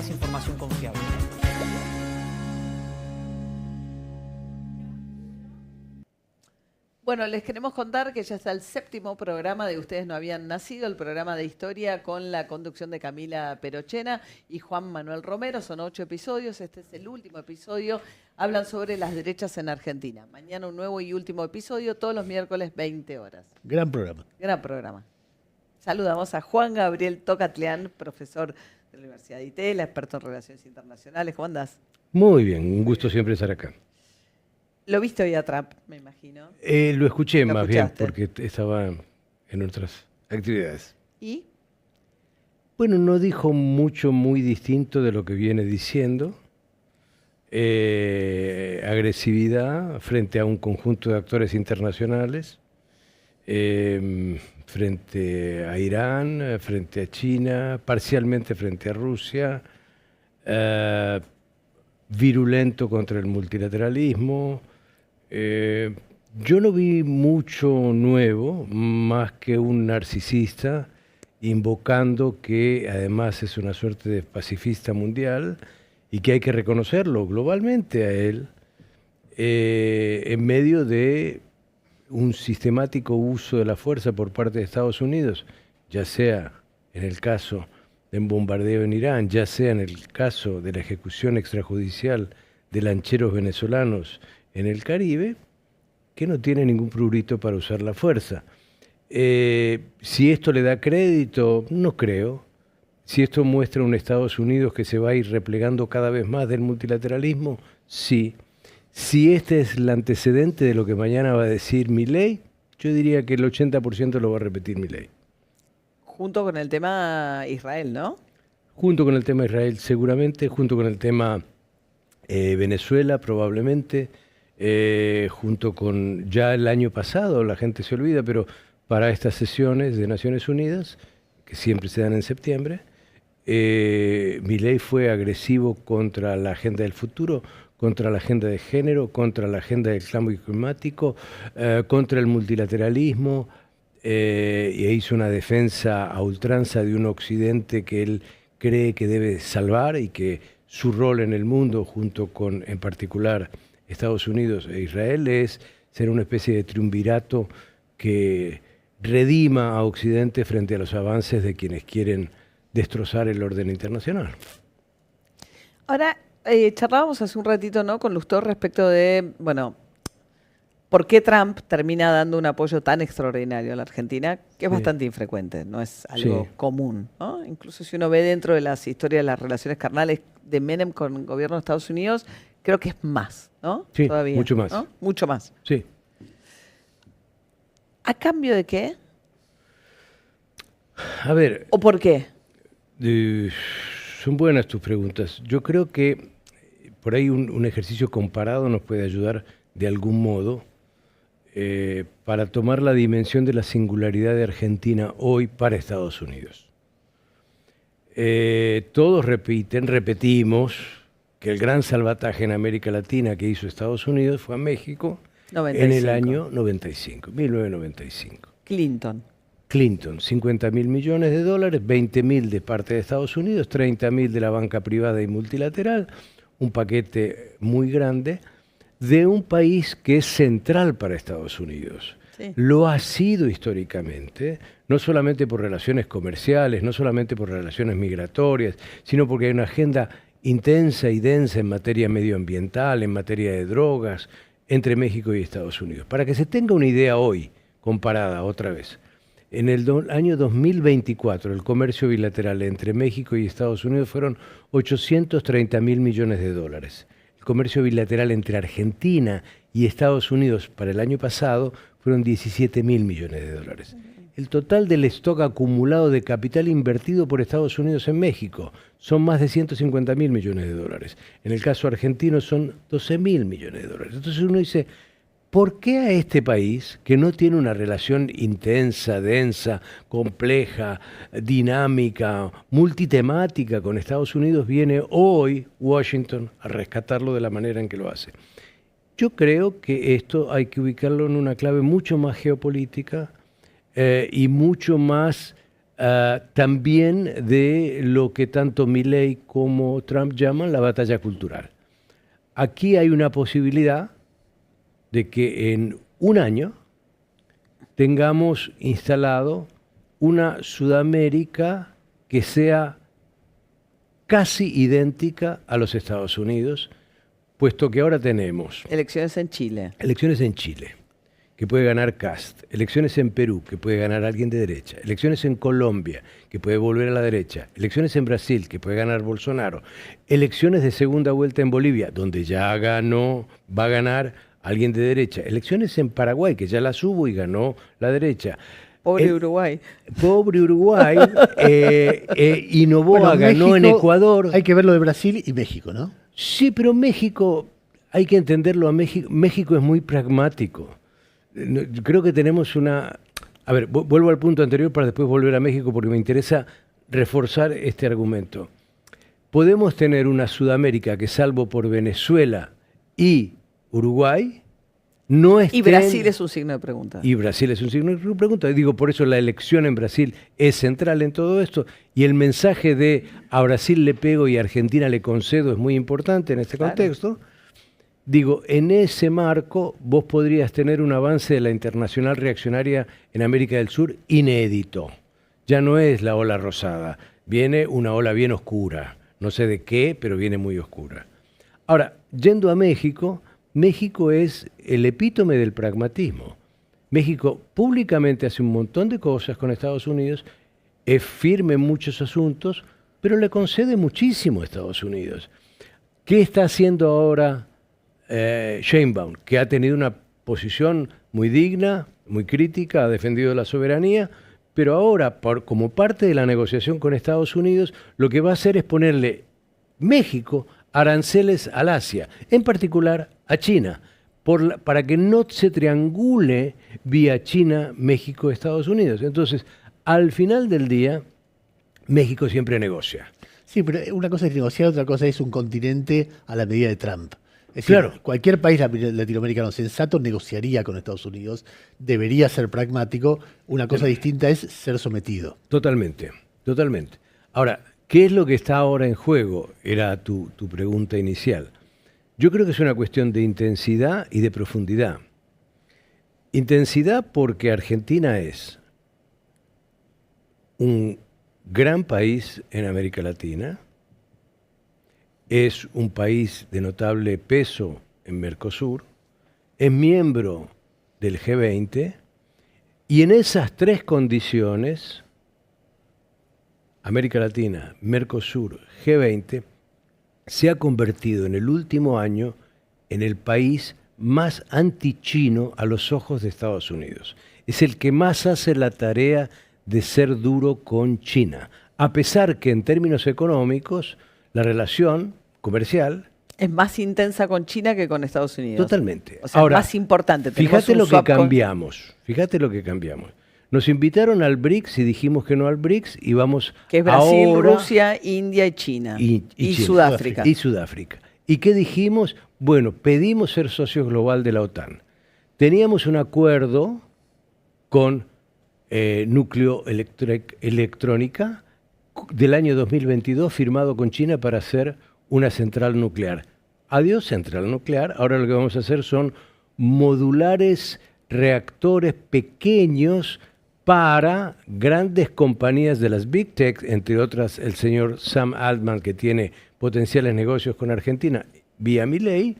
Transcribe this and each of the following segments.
encontrás información confiable. Bueno, les queremos contar que ya está el 7º programa de Ustedes no habían nacido, el programa de historia con la conducción de Camila Perochena y Juan Manuel Romero. Son 8 episodios, este es el último episodio. Hablan sobre las derechas en Argentina. Mañana un nuevo y último episodio, todos los miércoles 20 horas. Gran programa. Gran programa. Saludamos a Juan Gabriel Tocatlián, profesor de la Universidad de Itela, experto en relaciones internacionales. ¿Cómo andás? Muy bien, un gusto siempre estar acá. Lo viste hoy a Trump, me imagino. Lo escuché ¿Lo más escuchaste? bien porque estaba en otras actividades. ¿Y? Bueno, no dijo mucho muy distinto de lo que viene diciendo. Agresividad frente a un conjunto de actores internacionales, frente a Irán, frente a China, parcialmente frente a Rusia, virulento contra el multilateralismo. Yo no vi mucho nuevo, más que un narcisista invocando que además es una suerte de pacifista mundial y que hay que reconocerlo globalmente a él en medio de un sistemático uso de la fuerza por parte de Estados Unidos, ya sea en el caso de un bombardeo en Irán, ya sea en el caso de la ejecución extrajudicial de lancheros venezolanos en el Caribe, que no tiene ningún prurito para usar la fuerza. Si esto le da crédito, no creo. Si esto muestra un Estados Unidos que se va a ir replegando cada vez más del multilateralismo, sí. Si este es el antecedente de lo que mañana va a decir Milei, yo diría que el 80% lo va a repetir Milei. Junto con el tema Israel, ¿no? Junto con el tema Israel seguramente, junto con el tema Venezuela probablemente, junto con ya el año pasado, la gente se olvida, pero para estas sesiones de Naciones Unidas, que siempre se dan en septiembre, Milei fue agresivo contra la agenda del futuro, contra la agenda de género, contra la agenda del cambio climático, contra el multilateralismo, y hizo una defensa a ultranza de un occidente que él cree que debe salvar y que su rol en el mundo, junto con, en particular, Estados Unidos e Israel, es ser una especie de triunvirato que redima a Occidente frente a los avances de quienes quieren destrozar el orden internacional. Ahora, charlábamos hace un ratito, ¿no?, con Lustó respecto de, bueno, por qué Trump termina dando un apoyo tan extraordinario a la Argentina, que es bastante infrecuente, no es algo común, ¿no? Incluso si uno ve dentro de las historias de las relaciones carnales de Menem con el gobierno de Estados Unidos, creo que es más, ¿no? Sí, todavía, mucho más. ¿no? Mucho más. Sí. ¿A cambio de qué? A ver. ¿O por qué? Son buenas tus preguntas. Yo creo que por ahí un ejercicio comparado nos puede ayudar de algún modo para tomar la dimensión de la singularidad de Argentina hoy para Estados Unidos. Todos repetimos que el gran salvataje en América Latina que hizo Estados Unidos fue a México 95. en el año 1995. Clinton, 50.000 millones de dólares, 20.000 de parte de Estados Unidos, 30.000 de la banca privada y multilateral, un paquete muy grande de un país que es central para Estados Unidos. Sí. Lo ha sido históricamente, no solamente por relaciones comerciales, no solamente por relaciones migratorias, sino porque hay una agenda intensa y densa en materia medioambiental, en materia de drogas, entre México y Estados Unidos. Para que se tenga una idea hoy, comparada otra vez, en el año 2024 el comercio bilateral entre México y Estados Unidos fueron 830.000 millones de dólares. El comercio bilateral entre Argentina y Estados Unidos para el año pasado fueron 17.000 millones de dólares. El total del stock acumulado de capital invertido por Estados Unidos en México son más de 150.000 millones de dólares. En el caso argentino son 12.000 millones de dólares. Entonces uno dice, ¿por qué a este país, que no tiene una relación intensa, densa, compleja, dinámica, multitemática con Estados Unidos, viene hoy Washington a rescatarlo de la manera en que lo hace? Yo creo que esto hay que ubicarlo en una clave mucho más geopolítica y mucho más también de lo que tanto Milei como Trump llaman la batalla cultural. Aquí hay una posibilidad de que en un año tengamos instalado una Sudamérica que sea casi idéntica a los Estados Unidos, puesto que ahora tenemos elecciones en Chile. Elecciones en Chile, que puede ganar Kast. Elecciones en Perú, que puede ganar alguien de derecha. Elecciones en Colombia, que puede volver a la derecha. Elecciones en Brasil, que puede ganar Bolsonaro. Elecciones de segunda vuelta en Bolivia, donde ya ganó, va a ganar alguien de derecha. Elecciones en Paraguay, que ya las hubo y ganó la derecha. Pobre Uruguay. Pobre Uruguay. Y Noboa ganó en Ecuador. Hay que ver lo de Brasil y México, ¿no? Sí, pero México, hay que entenderlo a México. México es muy pragmático. Creo que tenemos una... A ver, vuelvo al punto anterior para después volver a México porque me interesa reforzar este argumento. Podemos tener una Sudamérica que, salvo por Venezuela y Uruguay, no estén... Y Brasil es un signo de pregunta. Y Brasil es un signo de pregunta. Digo, por eso la elección en Brasil es central en todo esto. Y el mensaje de a Brasil le pego y a Argentina le concedo es muy importante en este contexto. Digo, en ese marco vos podrías tener un avance de la internacional reaccionaria en América del Sur inédito. Ya no es la ola rosada, viene una ola bien oscura. No sé de qué, pero viene muy oscura. Ahora, yendo a México, México es el epítome del pragmatismo. México públicamente hace un montón de cosas con Estados Unidos, es firme en muchos asuntos, pero le concede muchísimo a Estados Unidos. ¿Qué está haciendo ahora Sheinbaum, que ha tenido una posición muy digna, muy crítica, ha defendido la soberanía, pero ahora, como parte de la negociación con Estados Unidos, lo que va a hacer es ponerle México aranceles al Asia, en particular a China, para que no se triangule vía China, México, Estados Unidos. Entonces, al final del día, México siempre negocia. Sí, pero una cosa es negociar, otra cosa es un continente a la medida de Trump. Es decir, claro, cualquier país latinoamericano sensato negociaría con Estados Unidos, debería ser pragmático, una cosa distinta es ser sometido. Totalmente, totalmente. Ahora, ¿qué es lo que está ahora en juego? Era tu pregunta inicial. Yo creo que es una cuestión de intensidad y de profundidad. Intensidad porque Argentina es un gran país en América Latina, es un país de notable peso en Mercosur, es miembro del G20 y en esas tres condiciones, América Latina, Mercosur, G20, se ha convertido en el último año en el país más antichino a los ojos de Estados Unidos. Es el que más hace la tarea de ser duro con China, a pesar que en términos económicos la relación comercial es más intensa con China que con Estados Unidos. Totalmente. O sea, ahora, más importante. Fíjate lo que cambiamos. Fíjate lo que cambiamos. Nos invitaron al BRICS y dijimos que no al BRICS y vamos que es Brasil, ahora, Rusia, India y China. Y China, Sudáfrica. Y Sudáfrica. ¿Y qué dijimos? Bueno, pedimos ser socio global de la OTAN. Teníamos un acuerdo con Núcleo Electrónica del año 2022 firmado con China para hacer una central nuclear. Adiós central nuclear, ahora lo que vamos a hacer son modulares reactores pequeños para grandes compañías de las Big Tech, entre otras el señor Sam Altman, que tiene potenciales negocios con Argentina vía Milei,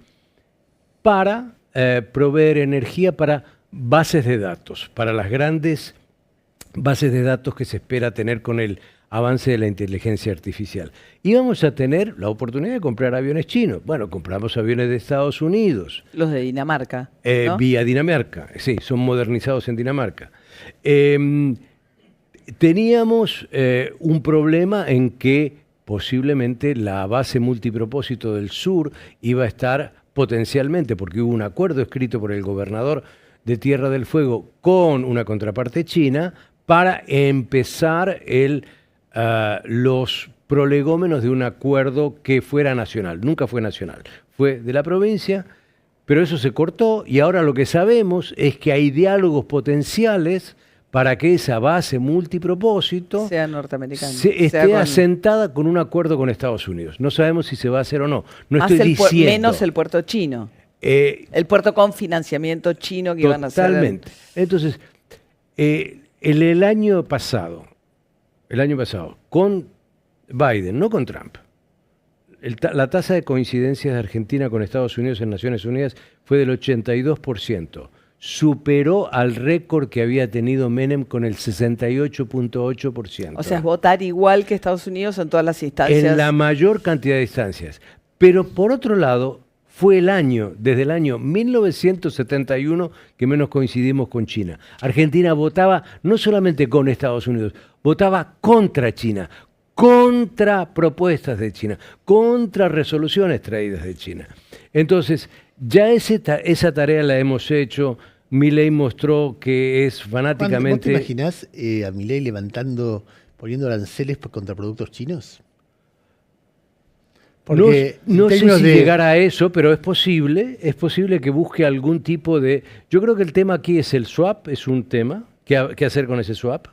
para proveer energía para bases de datos, para las grandes bases de datos que se espera tener con el avance de la inteligencia artificial. Y vamos a tener la oportunidad de comprar aviones chinos. Bueno, compramos aviones de Estados Unidos. Los de Dinamarca, ¿no? Vía Dinamarca, sí, son modernizados en Dinamarca. Teníamos un problema en que posiblemente la base multipropósito del sur iba a estar potencialmente, porque hubo un acuerdo escrito por el gobernador de Tierra del Fuego con una contraparte china para empezar los prolegómenos de un acuerdo que fuera nacional. Nunca fue nacional, fue de la provincia, pero eso se cortó y ahora lo que sabemos es que hay diálogos potenciales para que esa base multipropósito sea norteamericana, esté asentada con un acuerdo con Estados Unidos. No sabemos si se va a hacer o no. No estoy diciendo. Menos el puerto chino. El puerto con financiamiento chino que iban a hacer. Totalmente. Entonces, el año pasado, con Biden, no con Trump, la tasa de coincidencias de Argentina con Estados Unidos en Naciones Unidas fue del 82%. Superó al récord que había tenido Menem con el 68.8%. O sea, es votar igual que Estados Unidos en todas las instancias. En la mayor cantidad de instancias. Pero por otro lado, fue desde el año 1971, que menos coincidimos con China. Argentina votaba no solamente con Estados Unidos, votaba contra China, contra propuestas de China, contra resoluciones traídas de China. Entonces, ya esa tarea la hemos hecho. Milei mostró que es fanáticamente... ¿Vos te imaginás a Milei poniendo aranceles contra productos chinos? Porque no sé si llegar a eso, pero es posible que busque algún tipo de... Yo creo que el tema aquí es el swap, es un tema. ¿Qué hacer con ese swap?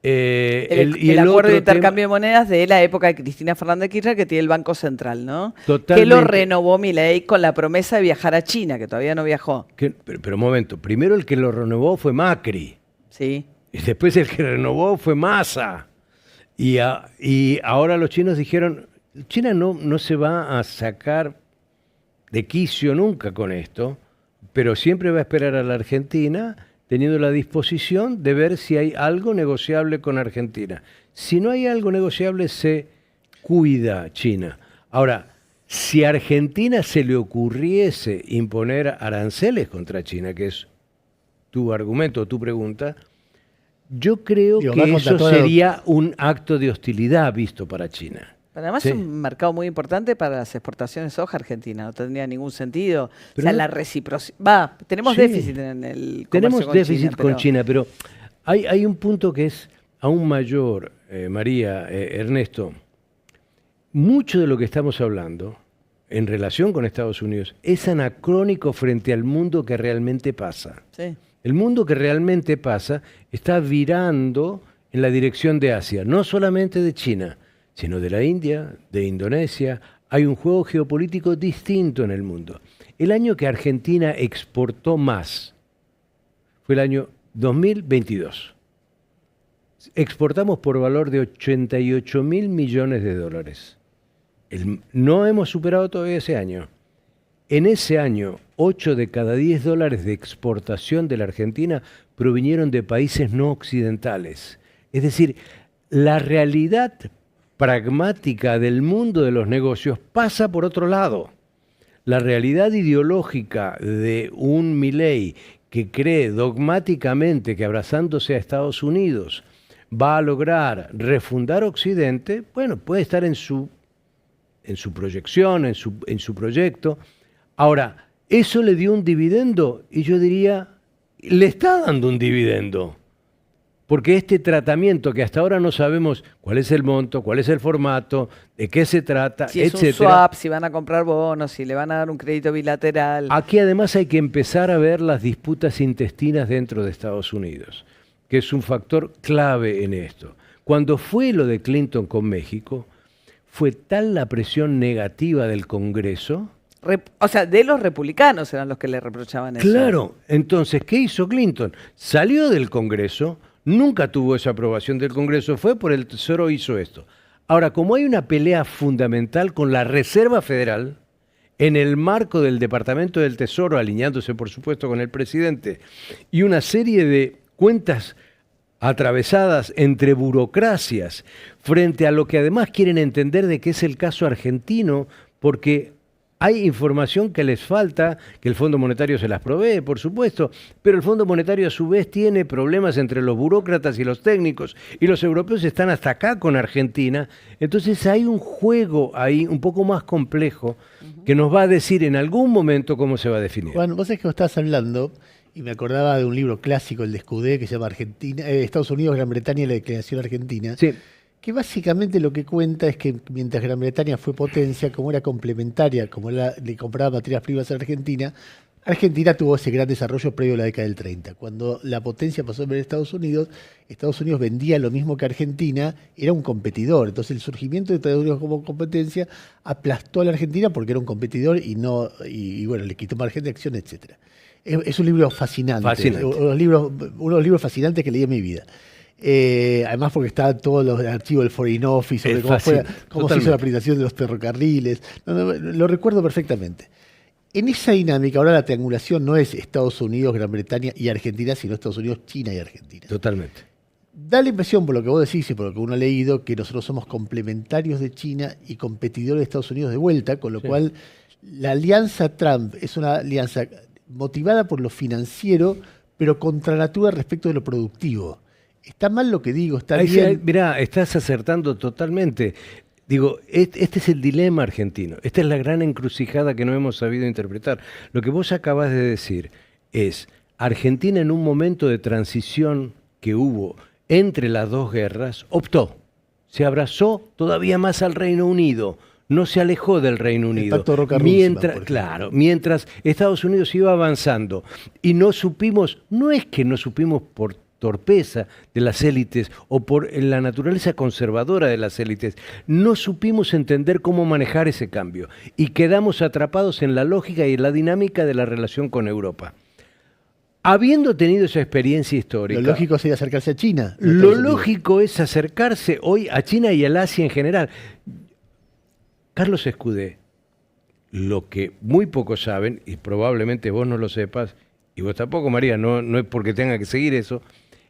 El acuerdo de intercambio de monedas de la época de Cristina Fernández de Kirchner, que tiene el Banco Central, ¿no? Totalmente. Que lo renovó Milei con la promesa de viajar a China, que todavía no viajó. Pero un momento, primero el que lo renovó fue Macri. Sí. Y después el que renovó fue Massa. Y ahora los chinos dijeron, China no se va a sacar de quicio nunca con esto, pero siempre va a esperar a la Argentina, teniendo la disposición de ver si hay algo negociable con Argentina. Si no hay algo negociable, se cuida China. Ahora, si a Argentina se le ocurriese imponer aranceles contra China, que es tu argumento, tu pregunta, yo creo que eso sería un acto de hostilidad visto para China. Además es un mercado muy importante para las exportaciones de soja argentina, no tendría ningún sentido. Pero o sea, la reciprocidad... Tenemos déficit en el comercio tenemos déficit con China, pero hay un punto que es aún mayor, María, Ernesto. Mucho de lo que estamos hablando en relación con Estados Unidos es anacrónico frente al mundo que realmente pasa. Sí. El mundo que realmente pasa está virando en la dirección de Asia, no solamente de China, sino de la India, de Indonesia. Hay un juego geopolítico distinto en el mundo. El año que Argentina exportó más fue el año 2022. Exportamos por valor de 88.000 millones de dólares. No hemos superado todavía ese año. En ese año, 8 de cada 10 dólares de exportación de la Argentina provinieron de países no occidentales. Es decir, la realidad pragmática del mundo de los negocios pasa por otro lado. La realidad ideológica de un Milei que cree dogmáticamente que abrazándose a Estados Unidos va a lograr refundar Occidente, bueno, puede estar en su proyección, en su proyecto. Ahora, ¿eso le dio un dividendo? Y yo diría, le está dando un dividendo. Porque este tratamiento que hasta ahora no sabemos cuál es el monto, cuál es el formato, de qué se trata, si es un swap, si van a comprar bonos, si le van a dar un crédito bilateral. Aquí además hay que empezar a ver las disputas intestinas dentro de Estados Unidos, que es un factor clave en esto. Cuando fue lo de Clinton con México, fue tal la presión negativa del Congreso. O sea, de los republicanos eran los que le reprochaban eso. Claro, entonces, ¿qué hizo Clinton? Salió del Congreso. Nunca tuvo esa aprobación del Congreso, fue por el Tesoro, hizo esto. Ahora, como hay una pelea fundamental con la Reserva Federal, en el marco del Departamento del Tesoro, alineándose por supuesto con el presidente, y una serie de cuentas atravesadas entre burocracias, frente a lo que además quieren entender de que es el caso argentino, porque hay información que les falta, que el Fondo Monetario se las provee, por supuesto, pero el Fondo Monetario a su vez tiene problemas entre los burócratas y los técnicos, y los europeos están hasta acá con Argentina. Entonces hay un juego ahí un poco más complejo que nos va a decir en algún momento cómo se va a definir. Juan, vos sabés que estás hablando, y me acordaba de un libro clásico, el de Escudé, que se llama Estados Unidos, Gran Bretaña y la Declaración Argentina. Sí. Que básicamente lo que cuenta es que mientras Gran Bretaña fue potencia, como era complementaria, como le compraba materias primas a Argentina Argentina tuvo ese gran desarrollo previo a la década del 30. Cuando la potencia pasó a ver Estados Unidos vendía lo mismo que Argentina, era un competidor. Entonces el surgimiento de Estados Unidos como competencia aplastó a la Argentina porque era un competidor y bueno, le quitó margen de acción, etc. Es un libro fascinante. Uno de los libros fascinantes que leí en mi vida. Además porque está todos los archivos del Foreign Office sobre cómo se hizo la aplicación de los ferrocarriles. Lo recuerdo perfectamente. En esa dinámica, ahora la triangulación no es Estados Unidos, Gran Bretaña y Argentina, sino Estados Unidos, China y Argentina. Totalmente. Da la impresión, por lo que vos decís y por lo que uno ha leído, que nosotros somos complementarios de China y competidores de Estados Unidos de vuelta, con lo cual la alianza Trump es una alianza motivada por lo financiero, pero contra natura respecto de lo productivo. ¿Está mal lo que digo? ¿Está bien? Mirá, estás acertando totalmente. Digo, este es el dilema argentino, esta es la gran encrucijada que no hemos sabido interpretar. Lo que vos acabas de decir es, Argentina en un momento de transición que hubo entre las dos guerras, optó, se abrazó todavía más al Reino Unido, no se alejó del Reino Unido. Mientras Estados Unidos iba avanzando y no es que no supimos por torpeza de las élites o por la naturaleza conservadora de las élites, no supimos entender cómo manejar ese cambio y quedamos atrapados en la lógica y en la dinámica de la relación con Europa. Habiendo tenido esa experiencia histórica... Lo lógico sería acercarse a China. Lo lógico es acercarse hoy a China y al Asia en general. Carlos Escudé, lo que muy pocos saben, y probablemente vos no lo sepas, y vos tampoco, María, no es porque tenga que seguir eso.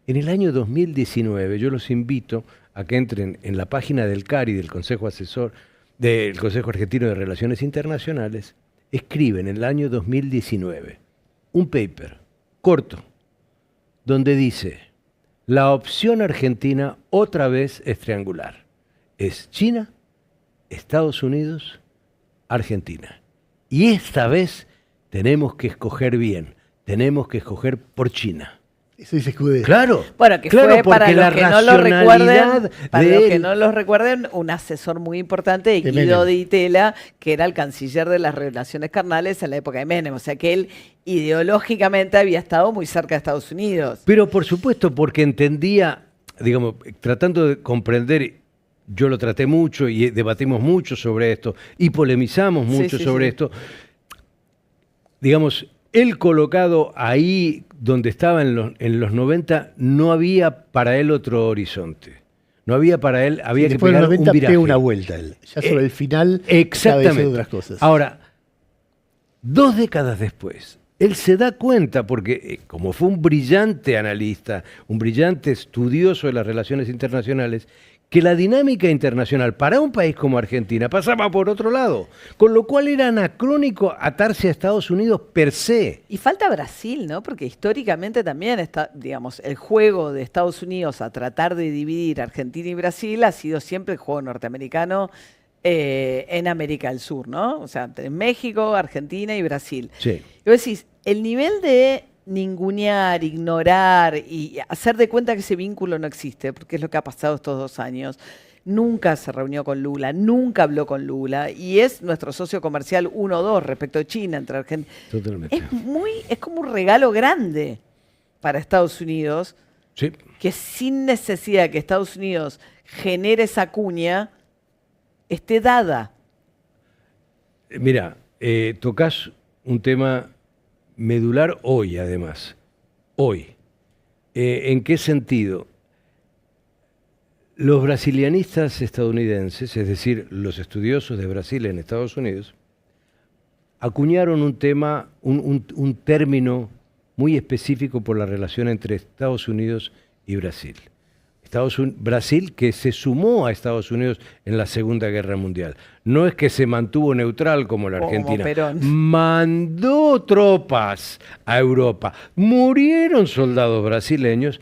En el año 2019, yo los invito a que entren en la página del CARI, del Consejo Asesor, del Consejo Argentino de Relaciones Internacionales, escriben en el año 2019 un paper corto, donde dice, la opción argentina otra vez es triangular. Es China, Estados Unidos, Argentina. Y esta vez tenemos que escoger bien, tenemos que escoger por China. Eso dice Escudé. Claro. Bueno, que fue para los que no lo recuerden, un asesor muy importante de Guido Di Tella, que era el canciller de las relaciones carnales en la época de Menem. O sea que él ideológicamente había estado muy cerca de Estados Unidos. Pero por supuesto, porque entendía, digamos, tratando de comprender, yo lo traté mucho y debatimos mucho sobre esto y polemizamos mucho sobre esto. Digamos, él colocado ahí donde estaba en los 90, no había para él otro horizonte. No había para él, había que pegar un viraje. Pega una vuelta él. Ya sobre el final, exactamente. Otras cosas. Ahora, 2 décadas después, él se da cuenta, porque como fue un brillante analista, un brillante estudioso de las relaciones internacionales, que la dinámica internacional para un país como Argentina pasaba por otro lado, con lo cual era anacrónico atarse a Estados Unidos per se. Y falta Brasil, ¿no? Porque históricamente también está, digamos, el juego de Estados Unidos a tratar de dividir Argentina y Brasil ha sido siempre el juego norteamericano en América del Sur, ¿no? O sea, en México, Argentina y Brasil. Sí. Y vos decís, el nivel de ningunear, ignorar y hacer de cuenta que ese vínculo no existe, porque es lo que ha pasado estos 2 años. Nunca se reunió con Lula, nunca habló con Lula y es nuestro socio comercial 1-2 respecto a China entre Argentina. Totalmente. Es como un regalo grande para Estados Unidos, sí, que sin necesidad de que Estados Unidos genere esa cuña, esté dada. Mira, tocas un tema medular hoy, además. Hoy. ¿En qué sentido? Los brasilianistas estadounidenses, es decir, los estudiosos de Brasil en Estados Unidos, acuñaron un tema, un término muy específico por la relación entre Estados Unidos y Brasil. Brasil, que se sumó a Estados Unidos en la Segunda Guerra Mundial. No es que se mantuvo neutral como la Argentina. Como Perón. Mandó tropas a Europa. Murieron soldados brasileños.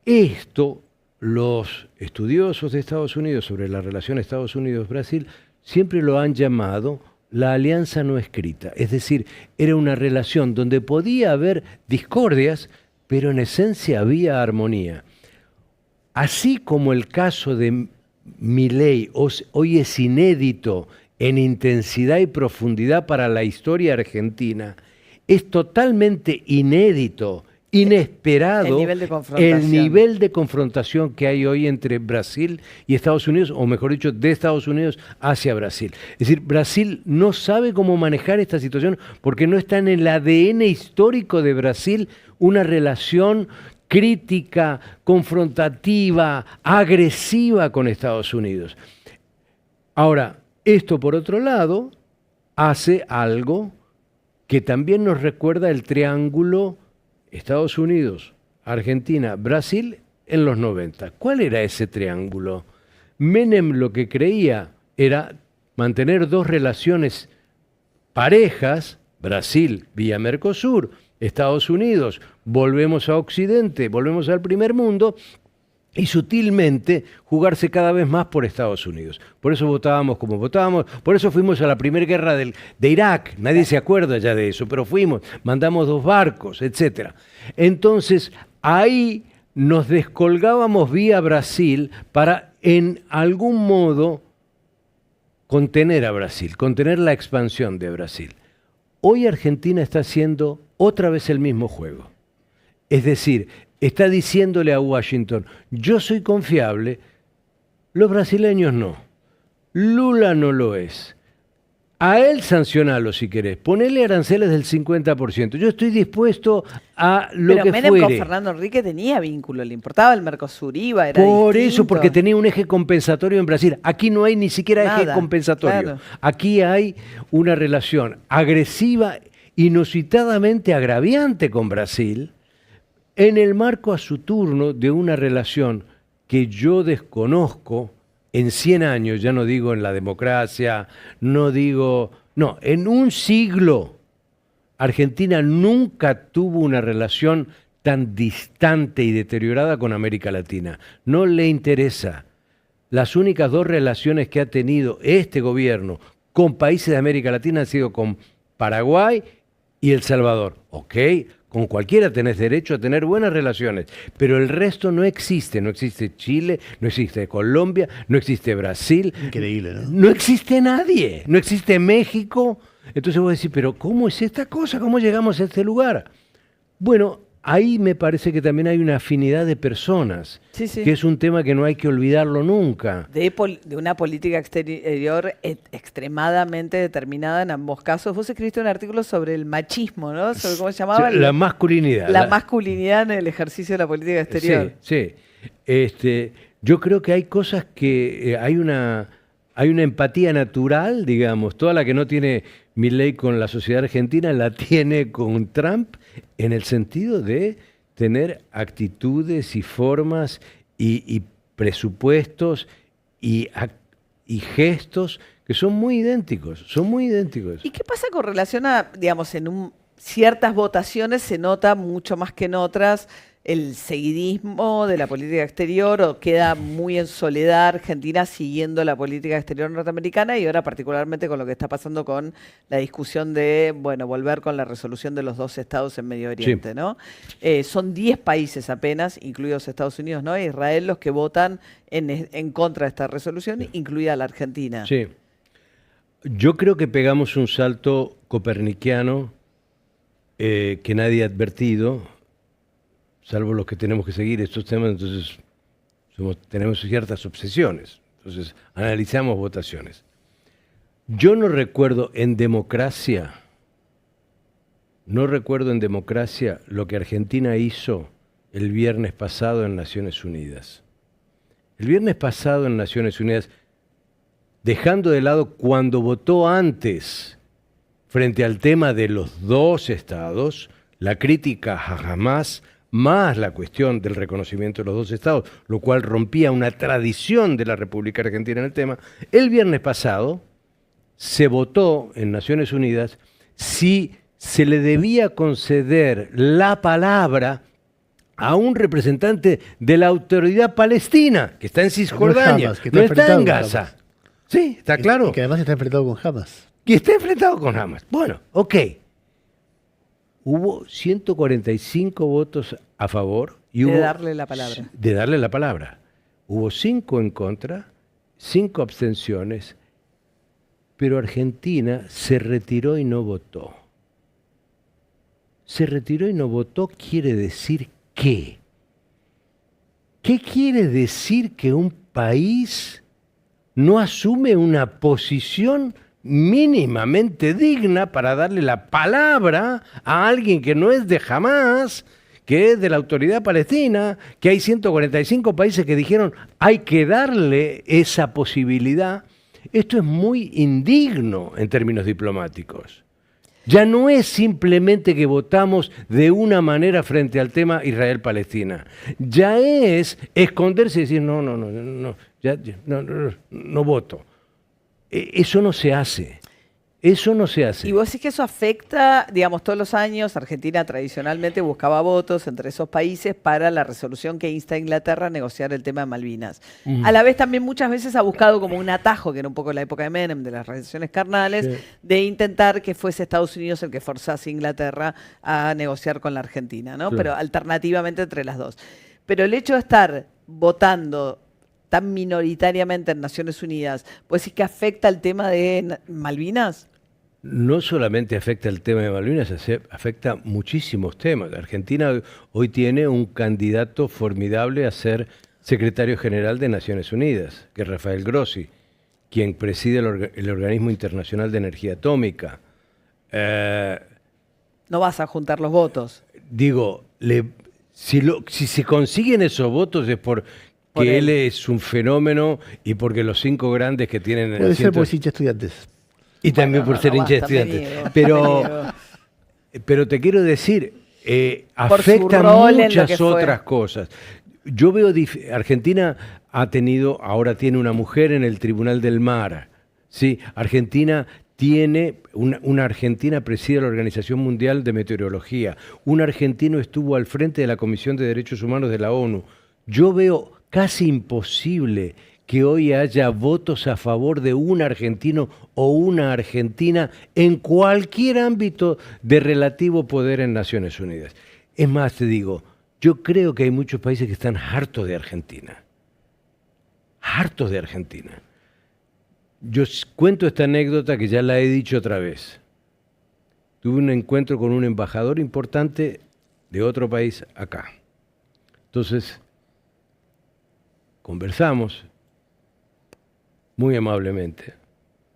Esto, los estudiosos de Estados Unidos sobre la relación Estados Unidos-Brasil siempre lo han llamado la alianza no escrita. Es decir, era una relación donde podía haber discordias, pero en esencia había armonía. Así como el caso de Milei hoy es inédito en intensidad y profundidad para la historia argentina, Es totalmente inédito, inesperado el nivel de confrontación que hay hoy entre Brasil y Estados Unidos, o mejor dicho, de Estados Unidos hacia Brasil. Es decir, Brasil no sabe cómo manejar esta situación porque no está en el ADN histórico de Brasil una relación crítica, confrontativa, agresiva con Estados Unidos. Ahora, esto por otro lado hace algo que también nos recuerda el triángulo Estados Unidos, Argentina, Brasil en los 90. ¿Cuál era ese triángulo? Menem lo que creía era mantener dos relaciones parejas, Brasil vía Mercosur, Estados Unidos, volvemos a Occidente, volvemos al primer mundo, y sutilmente jugarse cada vez más por Estados Unidos. Por eso votábamos como votábamos, por eso fuimos a la primera guerra de Irak, nadie se acuerda ya de eso, pero fuimos, mandamos 2 barcos, etc. Entonces, ahí nos descolgábamos vía Brasil para, en algún modo, contener a Brasil, contener la expansión de Brasil. Hoy Argentina está haciendo otra vez el mismo juego. Es decir, está diciéndole a Washington, yo soy confiable, los brasileños no. Lula no lo es. A él sancionalo si querés, ponele aranceles del 50%. Yo estoy dispuesto a lo que fuere. Pero Menem con Fernando Henrique tenía vínculo, le importaba el Mercosur, iba, era por distinto. Eso, porque tenía un eje compensatorio en Brasil. Aquí no hay ni siquiera eje compensatorio. Claro. Aquí hay una relación agresiva, inusitadamente agraviante con Brasil, en el marco a su turno de una relación que yo desconozco en 100 años, ya no digo en la democracia, en un siglo, Argentina nunca tuvo una relación tan distante y deteriorada con América Latina. No le interesa. Las únicas 2 relaciones que ha tenido este gobierno con países de América Latina han sido con Paraguay y El Salvador. Ok, con cualquiera tenés derecho a tener buenas relaciones, pero el resto no existe. No existe Chile, no existe Colombia, no existe Brasil. Increíble, ¿no? No existe nadie, no existe México. Entonces vos decís, pero ¿cómo es esta cosa? ¿Cómo llegamos a este lugar? Bueno, ahí me parece que también hay una afinidad de personas, que es un tema que no hay que olvidarlo nunca. De una política exterior extremadamente determinada en ambos casos. Vos escribiste un artículo sobre el machismo, ¿no? Sobre cómo se llamaba. La masculinidad. La masculinidad en el ejercicio de la política exterior. Sí. Yo creo que hay cosas que hay una empatía natural, digamos, toda la que no tiene Milei con la sociedad argentina la tiene con Trump, en el sentido de tener actitudes y formas y presupuestos y gestos que son muy idénticos, ¿Y qué pasa con relación a, digamos, ciertas votaciones se nota mucho más que en otras el seguidismo de la política exterior, o queda muy en soledad Argentina siguiendo la política exterior norteamericana, y ahora particularmente con lo que está pasando con la discusión de, volver con la resolución de los 2 estados en Medio Oriente, ¿no? Son 10 países apenas, incluidos Estados Unidos, ¿no? Israel, los que votan en contra de esta resolución, incluida la Argentina. Sí. Yo creo que pegamos un salto copernicano que nadie ha advertido, salvo los que tenemos que seguir estos temas. Entonces tenemos ciertas obsesiones. Entonces analizamos votaciones. Yo no recuerdo en democracia lo que Argentina hizo el viernes pasado en Naciones Unidas. El viernes pasado en Naciones Unidas, dejando de lado cuando votó antes frente al tema de los 2 estados, la crítica a Hamás, más la cuestión del reconocimiento de los 2 estados, lo cual rompía una tradición de la República Argentina en el tema. El viernes pasado se votó en Naciones Unidas si se le debía conceder la palabra a un representante de la autoridad palestina, que está en Cisjordania, no está en Gaza. Sí, está claro. Y que además está enfrentado con Hamas. Y está enfrentado con Hamas. Bueno, ok. Hubo 145 votos a favor y de darle la palabra. De darle la palabra. Hubo 5 en contra, 5 abstenciones, pero Argentina se retiró y no votó. se retiró y no votó, quiere decir ¿qué? ¿Qué quiere decir que un país no asume una posición mínimamente digna para darle la palabra a alguien que no es de Hamás, que es de la autoridad palestina, que hay 145 países que dijeron hay que darle esa posibilidad? Esto es muy indigno en términos diplomáticos. Ya no es simplemente que votamos de una manera frente al tema Israel-Palestina. Ya es esconderse y decir, no voto. Eso no se hace. Eso no se hace. Y vos decís que eso afecta, digamos, todos los años, Argentina tradicionalmente buscaba votos entre esos países para la resolución que insta a Inglaterra a negociar el tema de Malvinas. A la vez también muchas veces ha buscado como un atajo, que era un poco la época de Menem, de las relaciones carnales, de intentar que fuese Estados Unidos el que forzase a Inglaterra a negociar con la Argentina, ¿no? Pero alternativamente entre las dos. Pero el hecho de estar votando tan minoritariamente en Naciones Unidas, ¿pues sí que afecta el tema de Malvinas? No solamente afecta el tema de Malvinas, afecta muchísimos temas. Argentina hoy tiene un candidato formidable a ser secretario general de Naciones Unidas, que es Rafael Grossi, quien preside el Organismo Internacional de Energía Atómica. No vas a juntar los votos. Digo, si se consiguen esos votos es porque él es un fenómeno y porque los 5 grandes que tienen... Puede ser por hincha estudiantes. Y también por ser hincha de estudiantes. Pero te quiero decir, afecta muchas otras cosas. Yo veo, Argentina ahora tiene una mujer en el Tribunal del Mar. ¿Sí? Argentina tiene, una argentina preside la Organización Mundial de Meteorología. Un argentino estuvo al frente de la Comisión de Derechos Humanos de la ONU. Yo veo casi imposible que hoy haya votos a favor de un argentino o una argentina en cualquier ámbito de relativo poder en Naciones Unidas. Es más, te digo, yo creo que hay muchos países que están hartos de Argentina. Hartos de Argentina. Yo cuento esta anécdota que ya la he dicho otra vez. Tuve un encuentro con un embajador importante de otro país acá. Entonces, conversamos muy amablemente,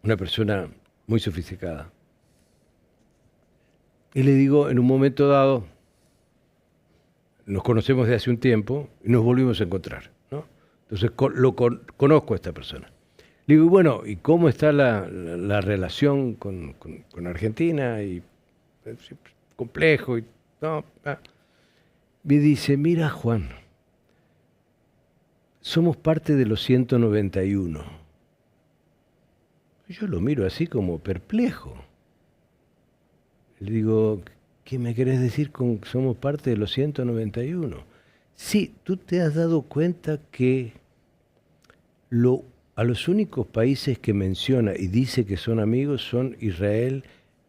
una persona muy sofisticada. Y le digo, en un momento dado, nos conocemos de hace un tiempo y nos volvimos a encontrar, ¿no? Entonces conozco a esta persona. Le digo, bueno, ¿y cómo está la relación con Argentina? Y complejo. Me dice, mira, Juan, somos parte de los 191. Yo lo miro así como perplejo. Le digo, ¿qué me querés decir con que somos parte de los 191? Sí, tú te has dado cuenta que a los únicos países que menciona y dice que son amigos son Israel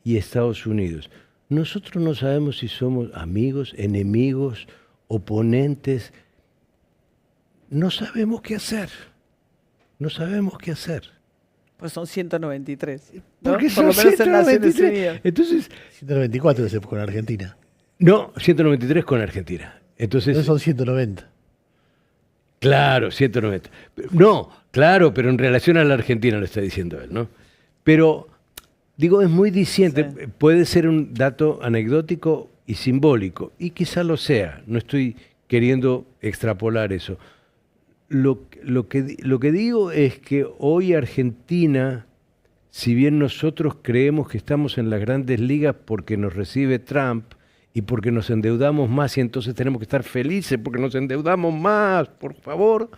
y Estados Unidos. Nosotros no sabemos si somos amigos, enemigos, oponentes. No sabemos qué hacer. No sabemos qué hacer. Pues son 193. ¿no? Porque por lo menos en Naciones Unidas. Entonces, 194 es con Argentina. No, 193 con Argentina. Entonces son 190. Claro, 190. No, claro, pero en relación a la Argentina lo está diciendo él, ¿no? Pero, digo, es muy diciente. Sí. Puede ser un dato anecdótico y simbólico, y quizá lo sea. No estoy queriendo extrapolar eso. Lo que digo es que hoy Argentina, si bien nosotros creemos que estamos en las grandes ligas porque nos recibe Trump y porque nos endeudamos más y entonces tenemos que estar felices porque nos endeudamos más, por favor,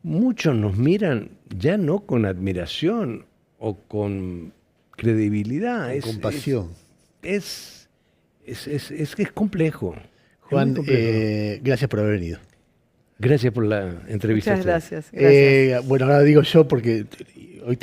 muchos nos miran ya no con admiración o con credibilidad. Con compasión. Es complejo. Juan, gracias por haber venido. Gracias por la entrevista. Muchas gracias. Bueno, ahora digo yo porque hoy tenía